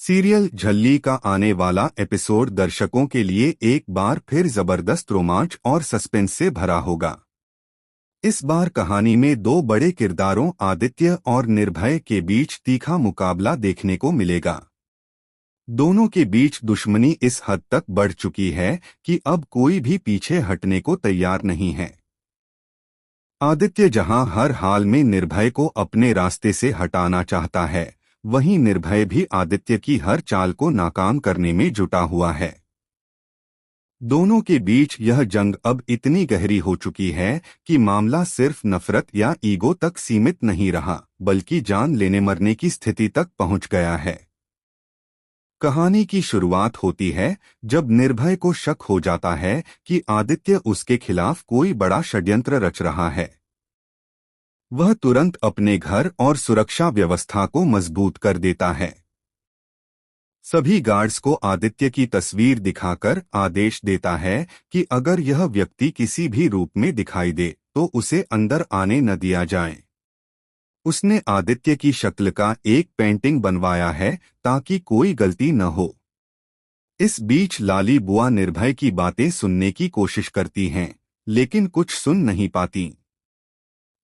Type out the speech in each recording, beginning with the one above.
Serial झल्ली का आने वाला एपिसोड दर्शकों के लिए एक बार फिर जबरदस्त रोमांच और सस्पेंस से भरा होगा। इस बार कहानी में दो बड़े किरदारों आदित्य और निर्भय के बीच तीखा मुकाबला देखने को मिलेगा। दोनों के बीच दुश्मनी इस हद तक बढ़ चुकी है कि अब कोई भी पीछे हटने को तैयार नहीं है। आदित्य जहां हर हाल में निर्भय को अपने रास्ते से हटाना चाहता है, वहीं निर्भय भी आदित्य की हर चाल को नाकाम करने में जुटा हुआ है। दोनों के बीच यह जंग अब इतनी गहरी हो चुकी है कि मामला सिर्फ नफरत या ईगो तक सीमित नहीं रहा, बल्कि जान लेने मरने की स्थिति तक पहुंच गया है। कहानी की शुरुआत होती है जब निर्भय को शक हो जाता है कि आदित्य उसके खिलाफ कोई बड़ा षड्यंत्र रच रहा है। वह तुरंत अपने घर और सुरक्षा व्यवस्था को मजबूत कर देता है। सभी गार्ड्स को आदित्य की तस्वीर दिखाकर आदेश देता है कि अगर यह व्यक्ति किसी भी रूप में दिखाई दे तो उसे अंदर आने न दिया जाए। उसने आदित्य की शक्ल का एक पेंटिंग बनवाया है ताकि कोई गलती न हो। इस बीच लाली बुआ निर्भय की बातें सुनने की कोशिश करती हैं, लेकिन कुछ सुन नहीं पाती।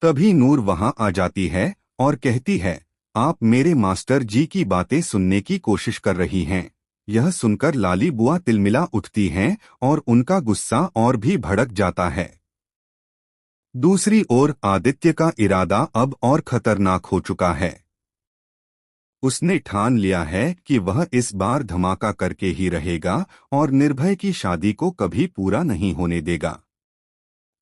तभी नूर वहां आ जाती है और कहती है, आप मेरे मास्टर जी की बातें सुनने की कोशिश कर रही हैं। यह सुनकर लाली बुआ तिलमिला उठती हैं और उनका गुस्सा और भी भड़क जाता है। दूसरी ओर आदित्य का इरादा अब और खतरनाक हो चुका है। उसने ठान लिया है कि वह इस बार धमाका करके ही रहेगा और निर्भय की शादी को कभी पूरा नहीं होने देगा।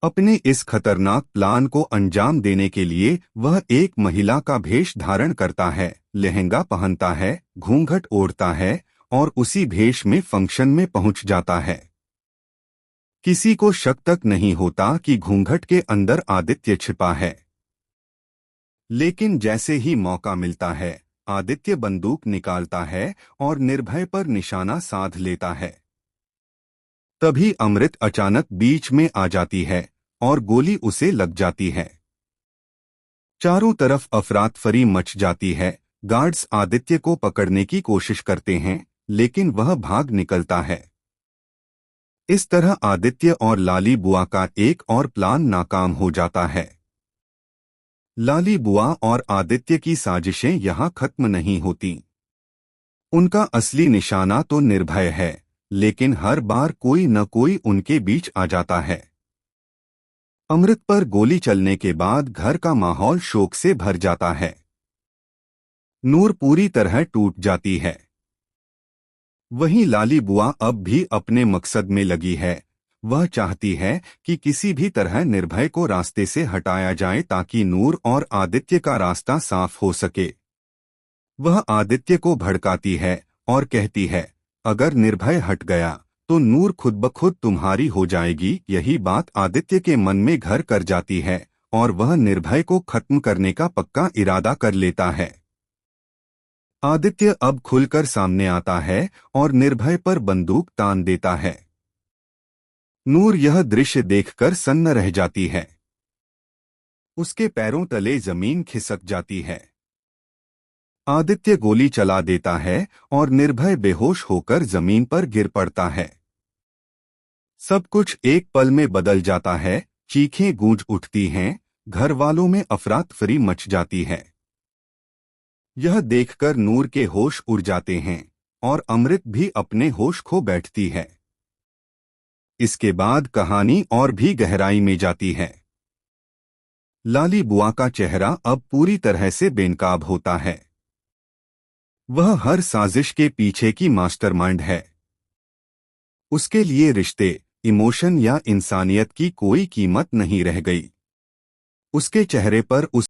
अपने इस खतरनाक प्लान को अंजाम देने के लिए वह एक महिला का भेष धारण करता है, लहंगा पहनता है, घूंघट ओढ़ता है और उसी भेष में फंक्शन में पहुंच जाता है। किसी को शक तक नहीं होता कि घूंघट के अंदर आदित्य छिपा है। लेकिन जैसे ही मौका मिलता है, आदित्य बंदूक निकालता है और निर्भय पर निशाना साध लेता है। तभी अमृत अचानक बीच में आ जाती है और गोली उसे लग जाती है। चारों तरफ अफरातफरी मच जाती है। गार्ड्स आदित्य को पकड़ने की कोशिश करते हैं, लेकिन वह भाग निकलता है। इस तरह आदित्य और लाली बुआ का एक और प्लान नाकाम हो जाता है। लाली बुआ और आदित्य की साजिशें यहां खत्म नहीं होती। उनका असली निशाना तो निर्भय है, लेकिन हर बार कोई न कोई उनके बीच आ जाता है। अमृत पर गोली चलने के बाद घर का माहौल शोक से भर जाता है। नूर पूरी तरह टूट जाती है। वहीं लाली बुआ अब भी अपने मकसद में लगी है। वह चाहती है कि किसी भी तरह निर्भय को रास्ते से हटाया जाए ताकि नूर और आदित्य का रास्ता साफ हो सके। वह आदित्य को भड़काती है और कहती है, अगर निर्भय हट गया तो नूर खुद ब खुद तुम्हारी हो जाएगी। यही बात आदित्य के मन में घर कर जाती है और वह निर्भय को खत्म करने का पक्का इरादा कर लेता है। आदित्य अब खुलकर सामने आता है और निर्भय पर बंदूक तान देता है। नूर यह दृश्य देखकर सन्न रह जाती है। उसके पैरों तले जमीन खिसक जाती है। आदित्य गोली चला देता है और निर्भय बेहोश होकर जमीन पर गिर पड़ता है। सब कुछ एक पल में बदल जाता है। चीखें गूंज उठती हैं, घर वालों में अफरातफरी मच जाती है। यह देखकर नूर के होश उड़ जाते हैं और अमृत भी अपने होश खो बैठती है। इसके बाद कहानी और भी गहराई में जाती है। लाली बुआ का चेहरा अब पूरी तरह से बेनकाब होता है। वह हर साजिश के पीछे की मास्टरमाइंड है। उसके लिए रिश्ते, इमोशन या इंसानियत की कोई कीमत नहीं रह गई। उसके चेहरे पर उस